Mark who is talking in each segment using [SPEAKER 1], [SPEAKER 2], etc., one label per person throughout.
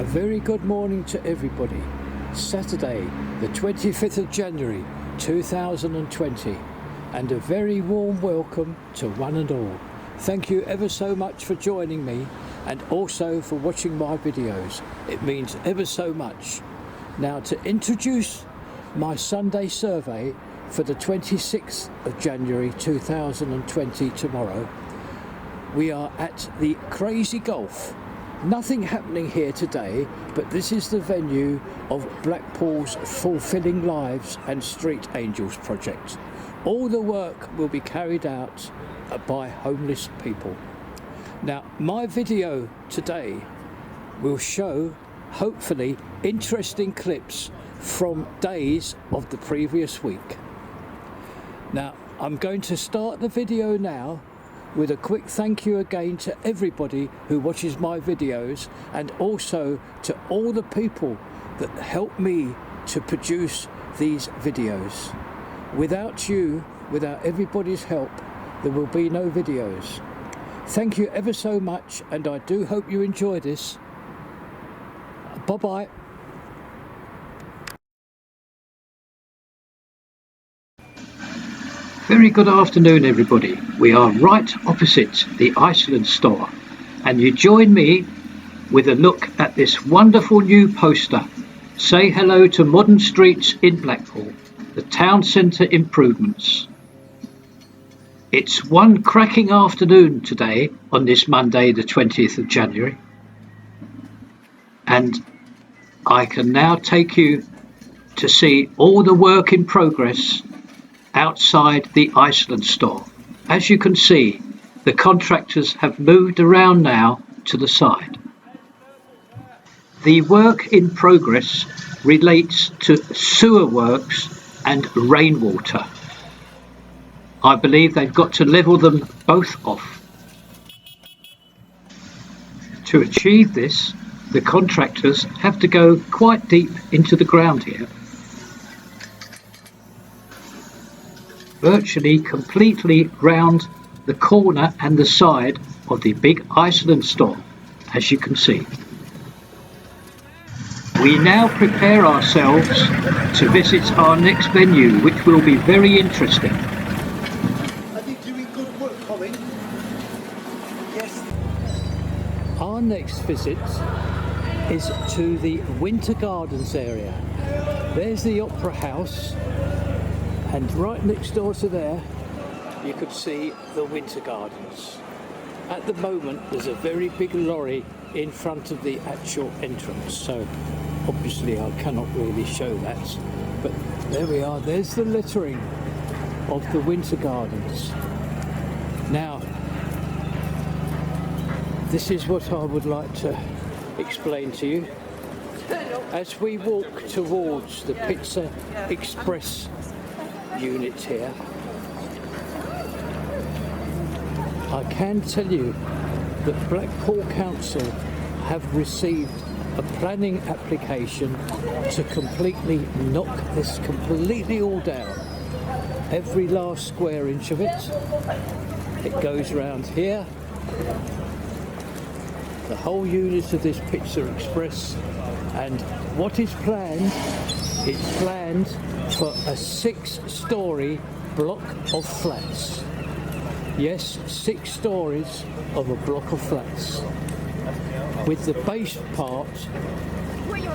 [SPEAKER 1] very good morning to everybody. Saturday, the 25th of January 2020, and a very warm welcome to one and all. Thank you ever so much for joining me and also for watching my videos. It means ever so much. Now, to introduce my Sunday survey for the 26th of January 2020 tomorrow, we are at the Crazy Golf. Nothing happening here today, but this is the venue of Blackpool's Fulfilling Lives and Street Angels project. All the work will be carried out by homeless people. Now, my video today will show, hopefully, interesting clips from days of the previous week. Now, I'm going to start the video now with a quick thank you again to everybody who watches my videos, and also to all the people that help me to produce these videos. Without you, without everybody's help, there will be no videos. Thank you ever so much, and I do hope you enjoy this. Bye bye.
[SPEAKER 2] Very good afternoon, everybody. We are right opposite the Iceland store, and you join me with a look at this wonderful new poster. Say hello to modern streets in Blackpool, the town centre improvements. It's one cracking afternoon today on this Monday the 20th of January, and I can now take you to see all the work in progress outside the Iceland store. As you can see, the contractors have moved around now to the side. The work in progress relates to sewer works and rainwater. I believe they've got to level them both off. To achieve this, the contractors have to go quite deep into the ground here, virtually completely round the corner and the side of the big Iceland store, as you can see. We now prepare ourselves to visit our next venue, which will be very interesting.
[SPEAKER 3] Are you doing good work, Colin? Yes.
[SPEAKER 1] Our next visit is to the Winter Gardens area. There's the Opera House, and right next door to there you could see the Winter Gardens. At the moment there's a very big lorry in front of the actual entrance, so obviously I cannot really show that, but there we are. There's the lettering of the Winter Gardens. Now, this is what I would like to explain to you. As we walk towards the Pizza Express unit here, I can tell you that Blackpool Council have received a planning application to completely knock this completely all down. Every last square inch of it. It goes round here. The whole unit of this Pizza Express, and what is planned, it's planned for a 6-storey block of flats. Yes, 6 stories of a block of flats, with the base part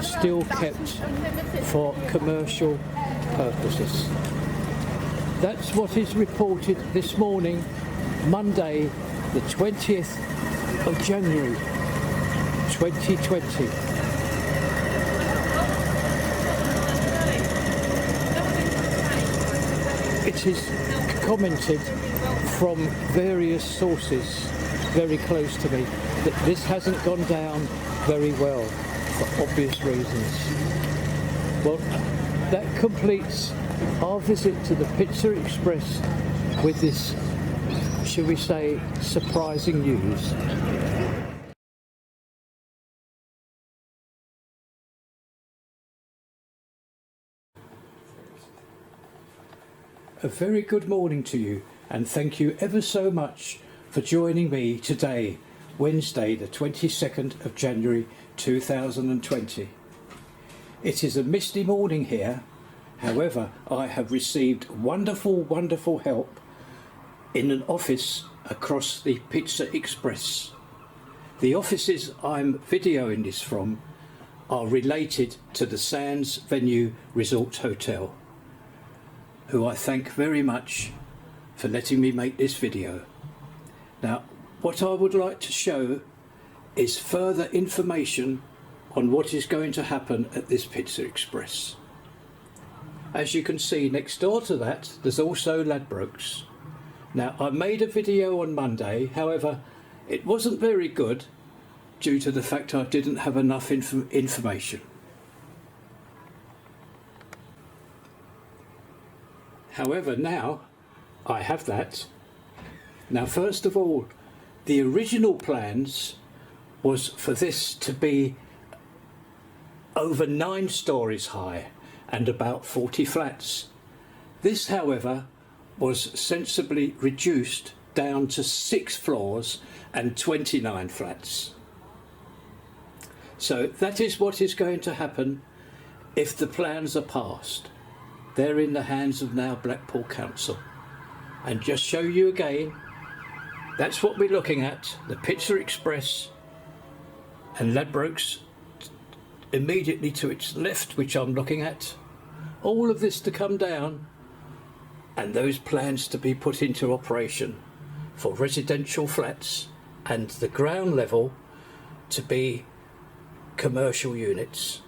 [SPEAKER 1] still kept for commercial purposes. That's what is reported this morning, Monday the 20th of January 2020. It is commented from various sources very close to me that this hasn't gone down very well for obvious reasons. Well, that completes our visit to the Pizza Express with this, shall we say, surprising news. A very good morning to you, and thank you ever so much for joining me today, Wednesday the 22nd of January 2020. It is a misty morning here. However, I have received wonderful help in an office across the Pizza Express. The offices I'm videoing this from are related to the Sands Venue Resort Hotel, who I thank very much for letting me make this video. Now, what I would like to show is further information on what is going to happen at this Pizza Express. As you can see, next door to that there's also Ladbrokes. Now, I made a video on Monday, however it wasn't very good due to the fact I didn't have enough information. However, now I have that. Now, first of all, the original plans was for this to be over 9 stories high and about 40 flats. This, however, was sensibly reduced down to 6 floors and 29 flats. So that is what is going to happen if the plans are passed. They're in the hands of now Blackpool Council. And just show you again, that's what we're looking at, the Pizza Express and Ladbrokes immediately to its left, which I'm looking at. All of this to come down and those plans to be put into operation for residential flats and the ground level to be commercial units.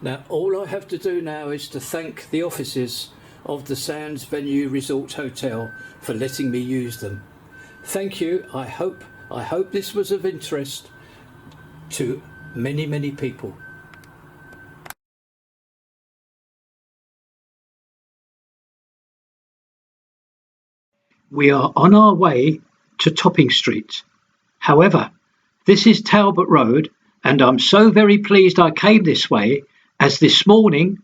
[SPEAKER 1] Now, all I have to do now is to thank the offices of the Sands Venue Resort Hotel for letting me use them. Thank you. I hope this was of interest to many people.
[SPEAKER 2] We are on our way to Topping Street. However, this is Talbot Road, and I'm so very pleased I came this way, as this morning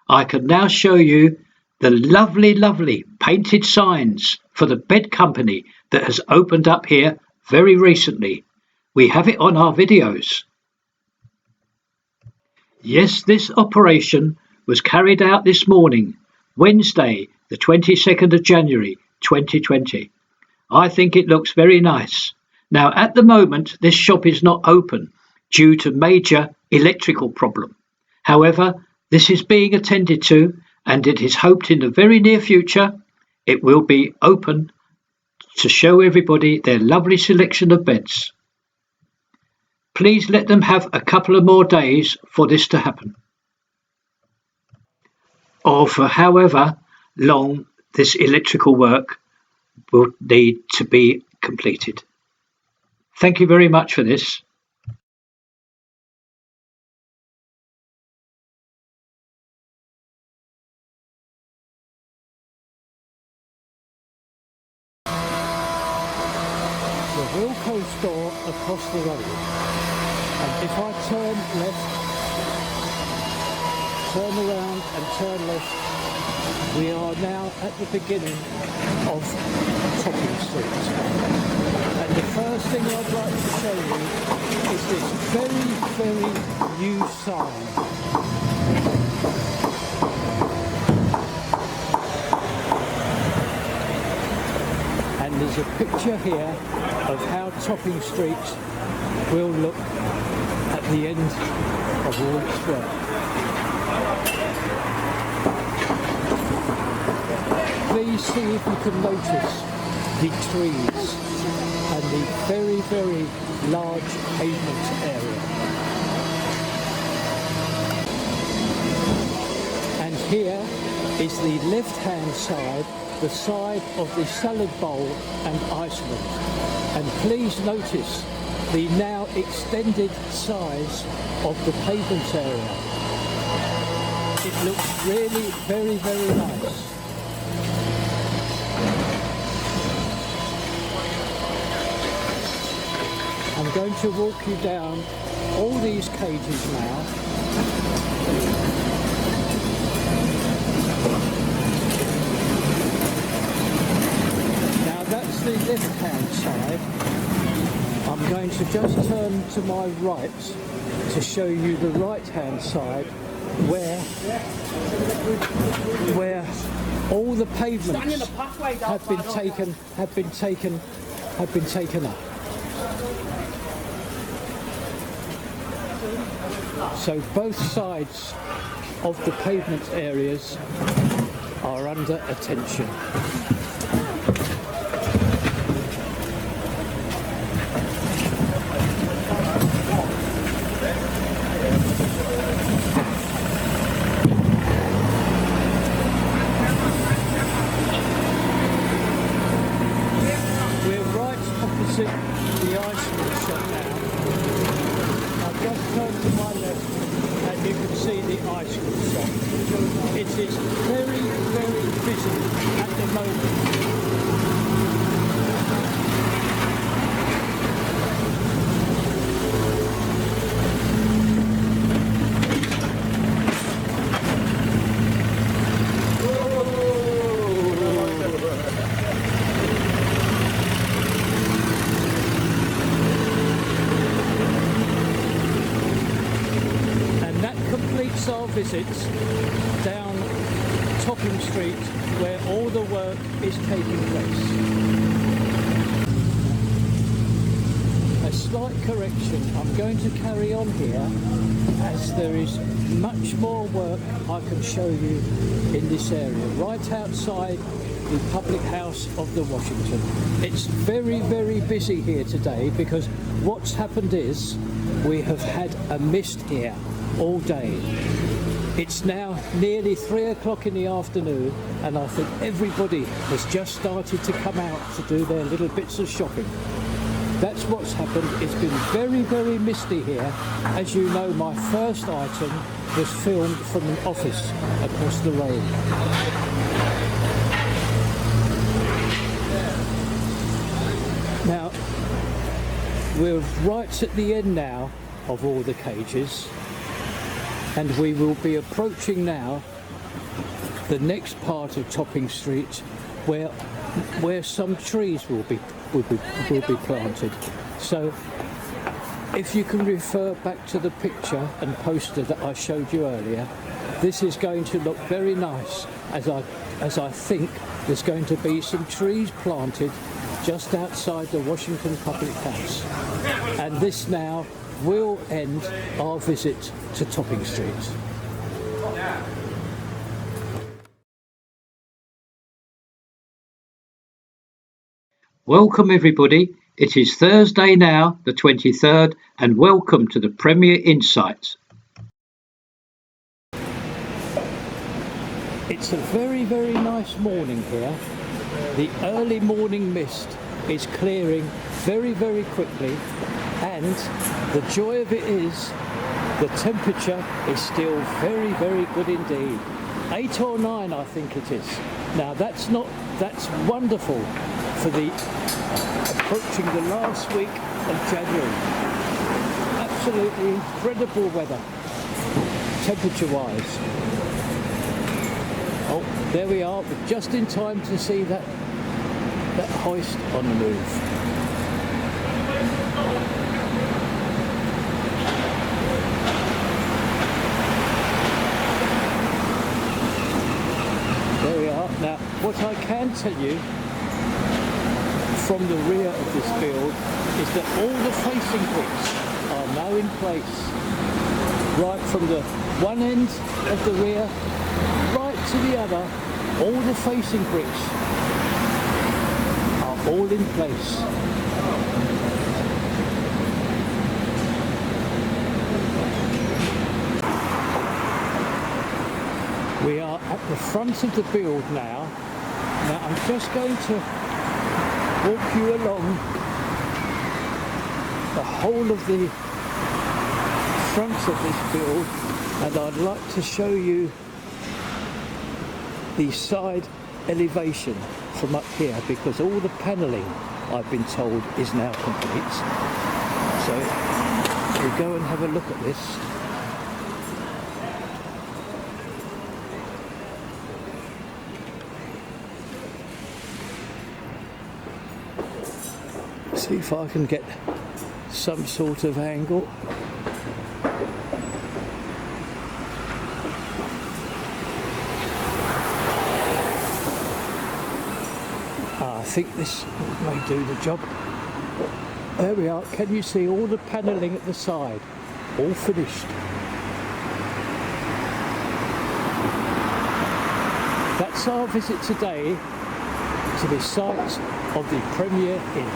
[SPEAKER 2] I can now show you the lovely painted signs for the bed company that has opened up here very recently. We have it on our videos. Yes, this operation was carried out this morning, Wednesday, the 22nd of January 2020. I think it looks very nice. Now, at the moment, this shop is not open due to major electrical problem. However, this is being attended to, and it is hoped in the very near future it will be open to show everybody their lovely selection of beds. Please let them have a couple of more days for this to happen, or for however long this electrical work will need to be completed. Thank you very much for this.
[SPEAKER 1] The Wilco store across the road, and if I turn left, turn around and turn left, we are now at the beginning of Topping Street. And the first thing I'd like to show you is this very new sign. And there's a picture here of how Topping Street will look at the end of all its work. Please see if you can notice the trees and the very large pavement area. And here is the left-hand side, the side of the salad bowl and Iceland. And please notice the now extended size of the pavement area. It looks really very nice. I'm going to walk you down all these cages now. Now that's the left-hand side. I'm I'm going to just turn to my right to show you the right-hand side where all the pavements have been taken up. So both sides of the pavement areas are under attention. We're right opposite the Iceland shop now. I've just turned to my left and you can see the Iceland shop. It is very, very busy at the moment. Our visits down Topping Street where all the work is taking place. A slight correction, I'm going to carry on here as there is much more work I can show you in this area, right outside the public house of the Washington. It's very, very busy here today because what's happened is we have had a mist here all day. It's now nearly 3 o'clock in the afternoon and I think everybody has just started to come out to do their little bits of shopping. That's what's happened. It's been very, very misty here. As you know, my first item was filmed from an office across the road. Now, we're right at the end now of all the cages. And we will be approaching now the next part of Topping Street where some trees will be planted. So if you can refer back to the picture and poster that I showed you earlier, this is going to look very nice as I think there's going to be some trees planted just outside the Washington Public House. And this now will end our visit to Topping Street.
[SPEAKER 2] Welcome everybody. It is Thursday now, the 23rd, and welcome to the Premier Insights.
[SPEAKER 1] It's a very, very nice morning here. The early morning mist is clearing very, very quickly, and the joy of it is the temperature is still very, very good indeed. 8 or 9 I think it is. Now that's wonderful for the approaching the last week of January. Absolutely incredible weather, temperature wise. Oh, there we are, but just in time to see that hoist on the move. There we are. Now, what I can tell you from the rear of this build is that all the facing bricks are now in place. Right from the one end of the rear, right to the other, all the facing bricks are all in place. We are at the front of the build now. Now I'm just going to walk you along the whole of the front of this build, and I'd like to show you the side elevation from up here, because all the panelling, I've been told, is now complete. So we'll go and have a look at this. See if I can get some sort of angle. I think this may do the job. There we are. Can you see all the panelling at the side? All finished. That's our visit today to the site of the Premier Inn.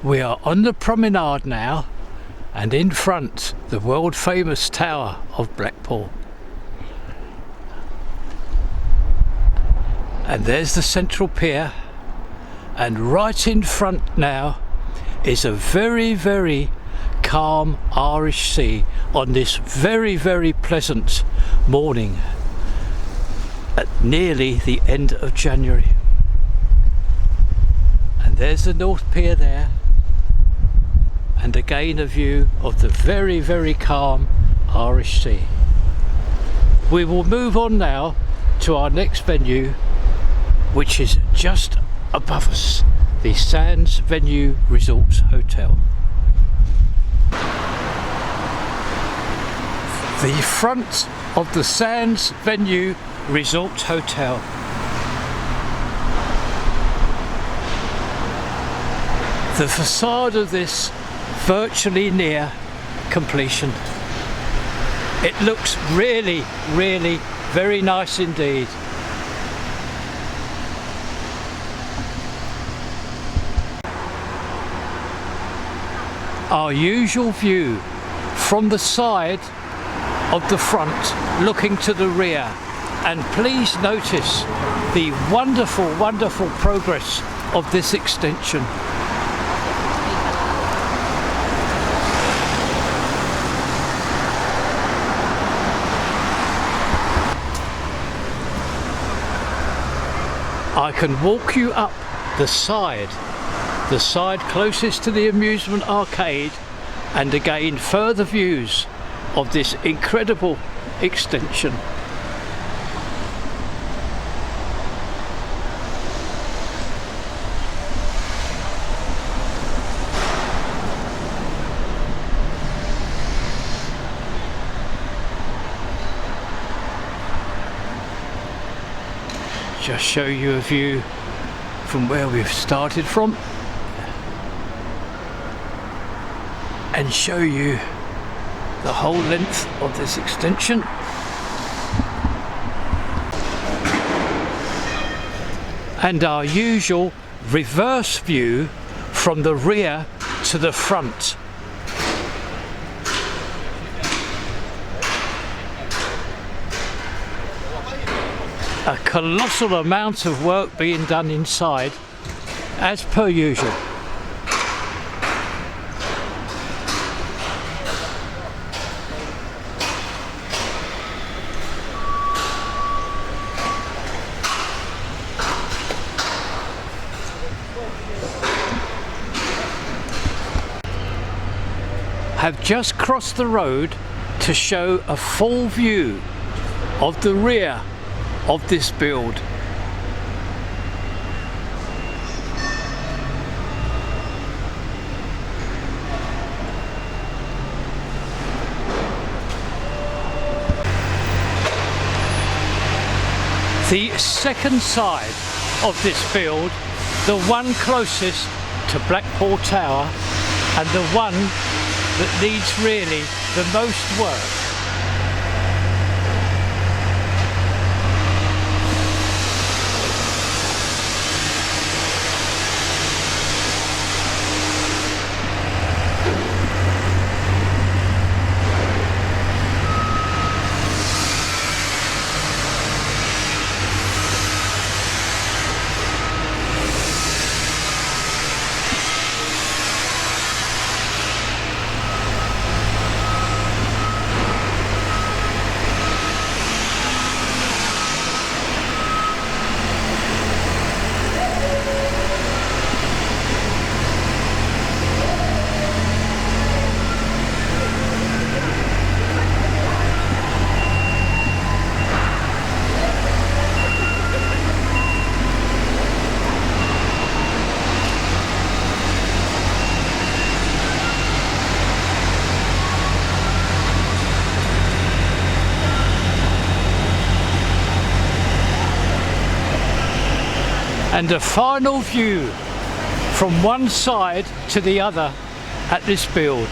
[SPEAKER 1] We are on the Promenade now, and in front the world famous Tower of Blackpool. And there's the central pier, and right in front now is a very, very calm Irish sea on this very, very pleasant morning at nearly the end of January. And there's the North Pier there, and again a view of the very, very calm Irish Sea. We will move on now to our next venue, which is just above us, the Sands Venue Resort Hotel. The front of the Sands Venue Resort Hotel. The facade of this virtually near completion. It looks really, really very nice indeed. Our usual view from the side of the front looking to the rear, and please notice the wonderful, wonderful progress of this extension. I can walk you up the side closest to the amusement arcade, and again further views of this incredible extension. Just show you a view from where we've started from, and show you the whole length of this extension. And our usual reverse view from the rear to the front. A colossal amount of work being done inside, as per usual. Have just crossed the road to show a full view of the rear of this build. The second side of this build, the one closest to Blackpool Tower, and the one that needs really the most work. and a final view from one side to the other at this build.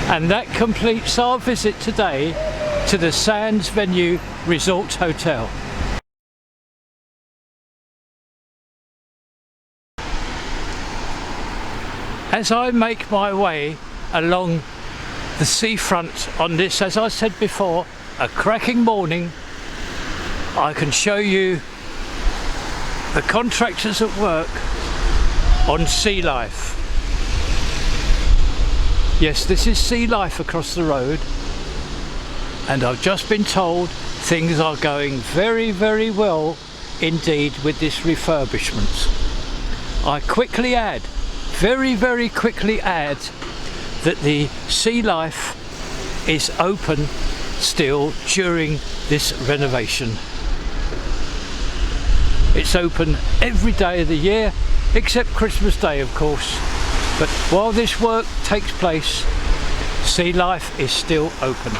[SPEAKER 1] And that completes our visit today to the Sands Venue Resort Hotel. As I make my way along the seafront on this, as I said before, a cracking morning, I can show you the contractors at work on Sea Life. Yes, this is Sea Life across the road, and I've just been told things are going very, very well indeed with this refurbishment. I quickly add, very quickly add, that the Sea Life is open still during this renovation. It's open every day of the year except Christmas Day, of course. But while this work takes place, Sea Life is still open.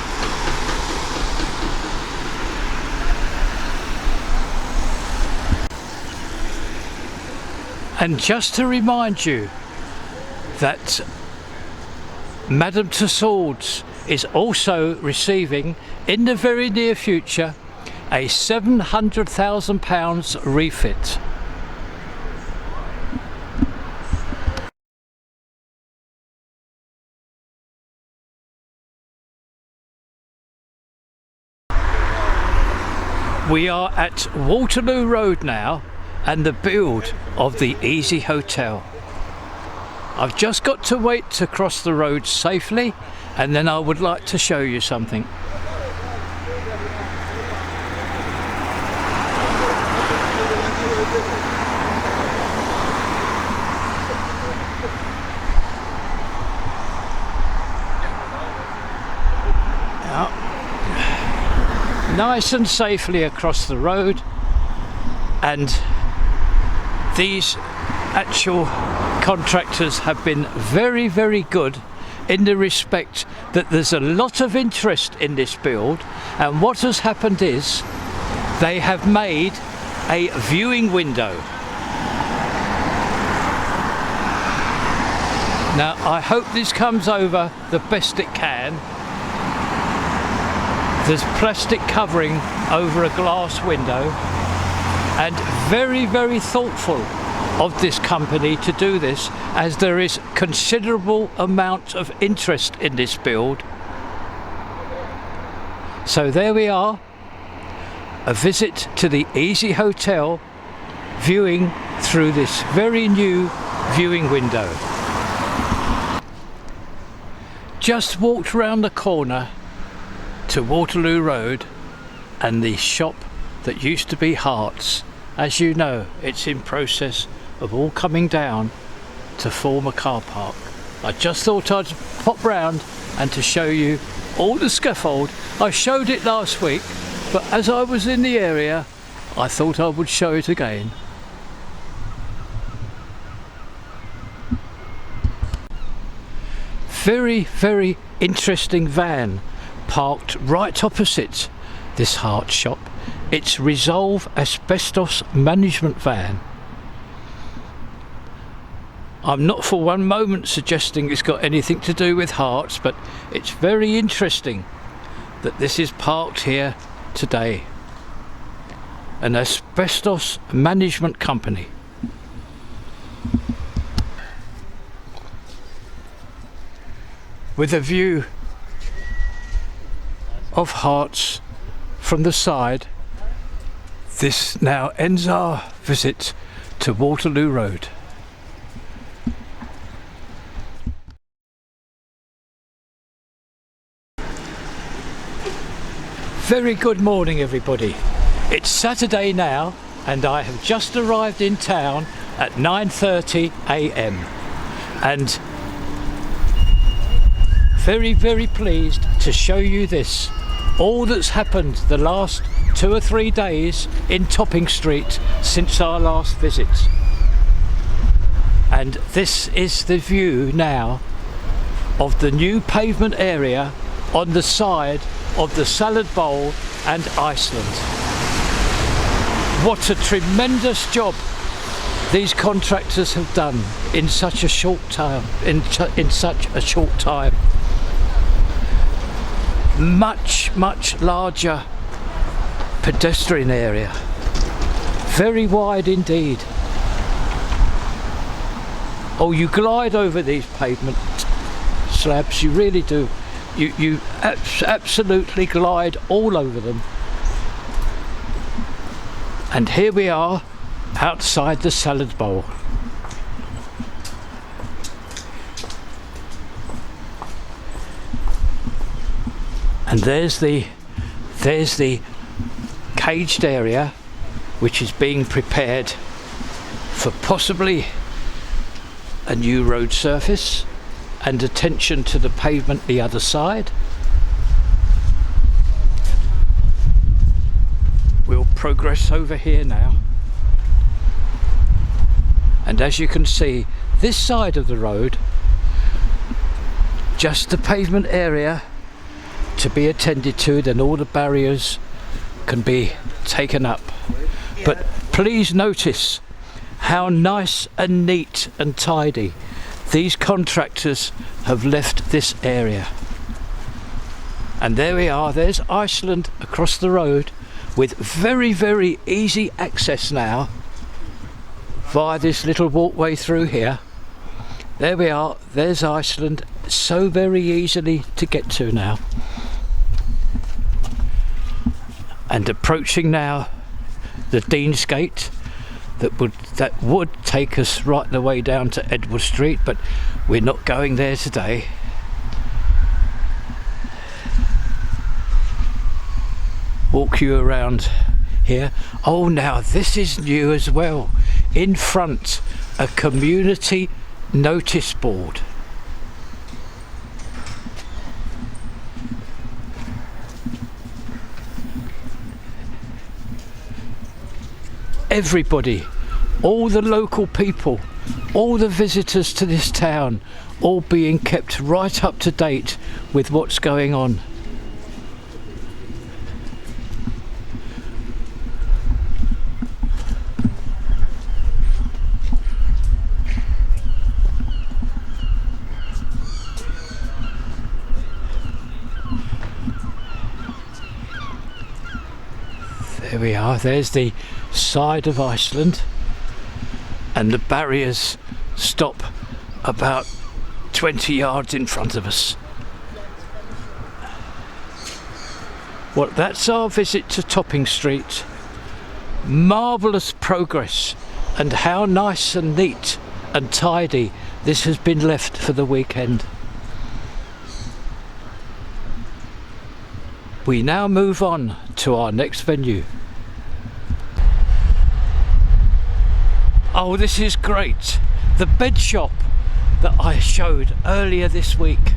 [SPEAKER 1] And just to remind you that Madame Tussauds is also receiving, in the very near future, a £700,000 refit. We are at Waterloo Road now, and the build of the EasyHotel. I've just got to wait to cross the road safely, and then I would like to show you something. Nice and safely across the road, and these actual contractors have been very, very good in the respect that there's a lot of interest in this build, and what has happened is they have made a viewing window. Now I hope this comes over the best it can. There's plastic covering over a glass window, and very, very thoughtful of this company to do this, as there is considerable amount of interest in this build. So there we are, a visit to the EasyHotel, viewing through this very new viewing window. Just walked round the corner to Waterloo Road, and the shop that used to be Hearts, as you know, it's in process of all coming down to form a car park. I just thought I'd pop round and to show you all the scaffold. I showed it last week, but as I was in the area, I thought I would show it again. Very, very interesting van parked right opposite this Hearts shop. It's Resolve Asbestos Management van. I'm not for one moment suggesting it's got anything to do with Hearts, but it's very interesting that this is parked here today. An asbestos management company. With a view of Hearts from the side, this now ends our visit to Waterloo Road. Very good morning, everybody. It's Saturday now, and I have just arrived in town at 9:30 a.m. and very, very pleased to show you this all that's happened the last 2 or 3 days in Topping Street since our last visit. And this is the view now of the new pavement area on the side of the Salad Bowl and Iceland. What a tremendous job these contractors have done in such a short time. In such a short time. Much larger pedestrian area. Very wide indeed. Oh, you glide over these pavement slabs, you really do. You absolutely glide all over them. And here we are outside the Salad Bowl. And there's the caged area which is being prepared for possibly a new road surface and attention to the pavement the other side. We'll progress over here now, and as you can see, this side of the road, just the pavement area to be attended to, then all the barriers can be taken up. But please notice how nice and neat and tidy these contractors have left this area. And there we are, there's Iceland across the road with very easy access now via this little walkway through here. There we are, there's Iceland, so very easily to get to now. And approaching now the Dean's Gate that would take us right the way down to Edward Street, but we're not going there today. Walk you around here. Oh, now this is new as well. In front, a community notice board. Everybody, all the local people, all the visitors to this town, all being kept right up to date with what's going on. There we are, there's the side of Iceland, and the barriers stop about 20 yards in front of us. Well, that's our visit to Topping Street. Marvellous progress, and how nice and neat and tidy this has been left for the weekend. We now move on to our next venue. Oh, this is great. The bed shop that I showed earlier this week.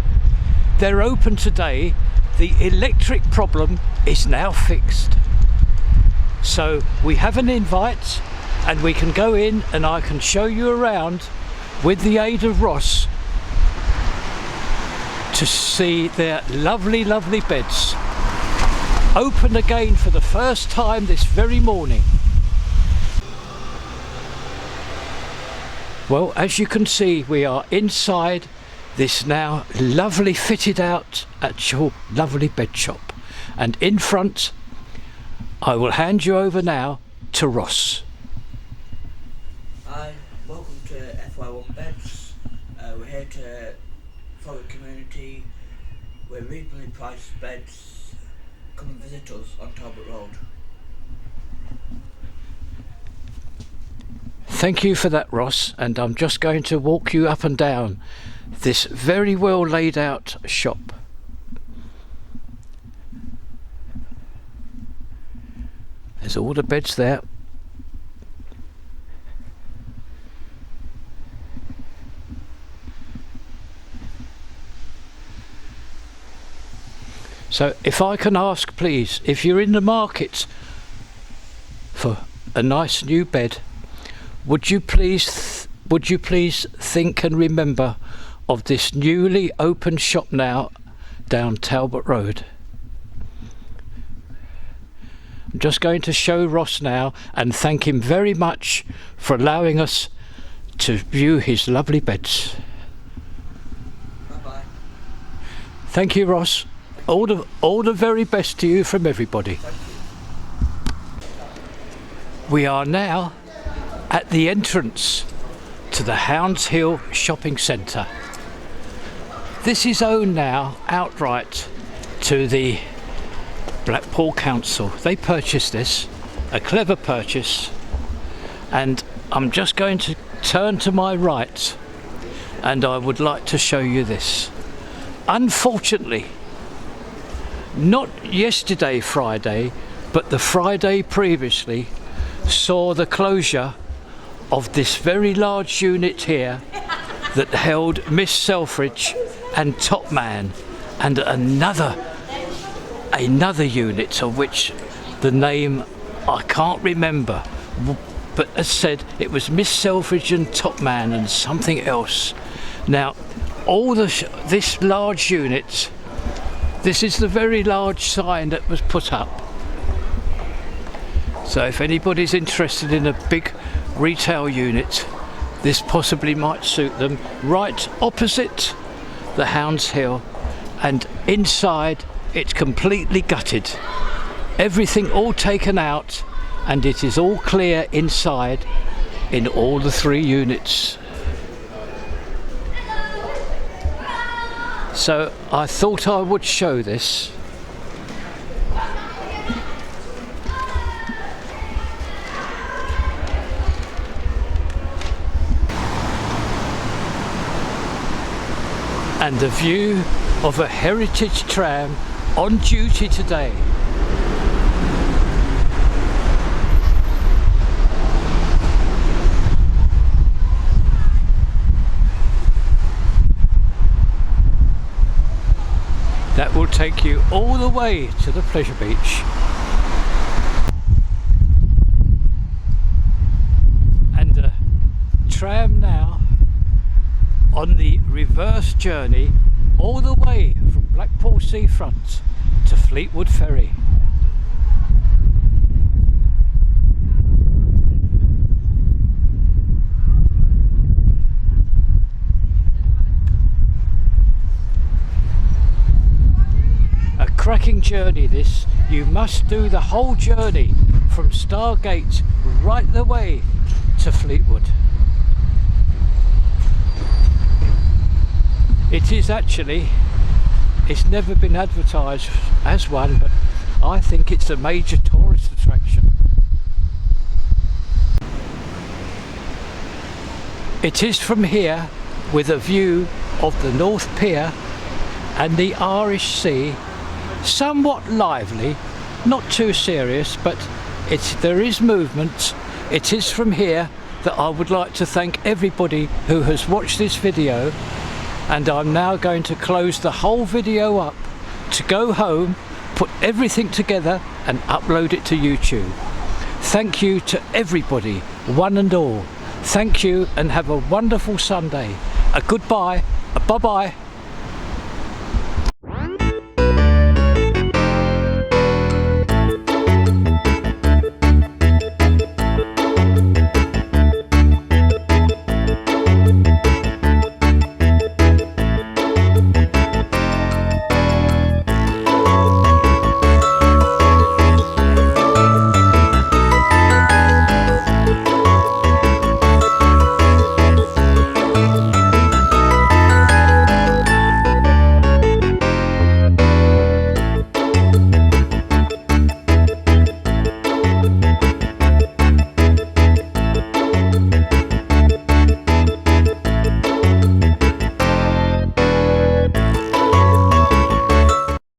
[SPEAKER 1] They're open today. The electric problem is now fixed. So we have an invite and we can go in and I can show you around with the aid of Ross to see their lovely beds. Open again for the first time this very morning. Well, as you can see, we are inside this now lovely fitted out actual lovely bed shop, and in front I will hand you over now to Ross.
[SPEAKER 4] Hi, welcome to FY1 Beds. We're here to follow the community. We're reasonably priced beds. Come and visit us on Talbot Road.
[SPEAKER 1] Thank you for that, Ross, and I'm just going to walk you up and down this very well laid out shop. There's all the beds there. So if I can ask, please, if you're in the market for a nice new bed, would you please think and remember of this newly opened shop now down Talbot Road. I'm just going to show Ross now and thank him very much for allowing us to view his lovely beds.
[SPEAKER 4] Bye-bye.
[SPEAKER 1] Thank you, Ross. All the very best to you from everybody. We are now at the entrance to the Hounds Hill Shopping Centre. This is owned now outright to the Blackpool Council. They purchased this, a clever purchase, and I'm just going to turn to my right and I would like to show you this. Unfortunately, not yesterday Friday, but the Friday previously saw the closure of this very large unit here that held Miss Selfridge and Top Man and another unit of which the name I can't remember, but as said it was Miss Selfridge and Top Man and something else. Now this large unit, this is the very large sign that was put up. So if anybody's interested in a big retail unit, this possibly might suit them. Right opposite the Hounds Hill, and inside it's completely gutted. Everything all taken out, and it is all clear inside in all the 3 units. So I thought I would show this. And the view of a heritage tram on duty today. That will take you all the way to the pleasure beach. And the tram now on the reverse journey all the way from Blackpool Seafront to Fleetwood Ferry. A cracking journey this. You must do the whole journey from Stargate right the way to Fleetwood. It is actually, it's never been advertised as one, but I think it's a major tourist attraction. It is from here, with a view of the North Pier and the Irish Sea, somewhat lively, not too serious, but there is movement. It is from here that I would like to thank everybody who has watched this video, and I'm now going to close the whole video up to go home, put everything together and upload it to YouTube. Thank you to everybody, one and all. Thank you and have a wonderful Sunday. A goodbye, a bye-bye.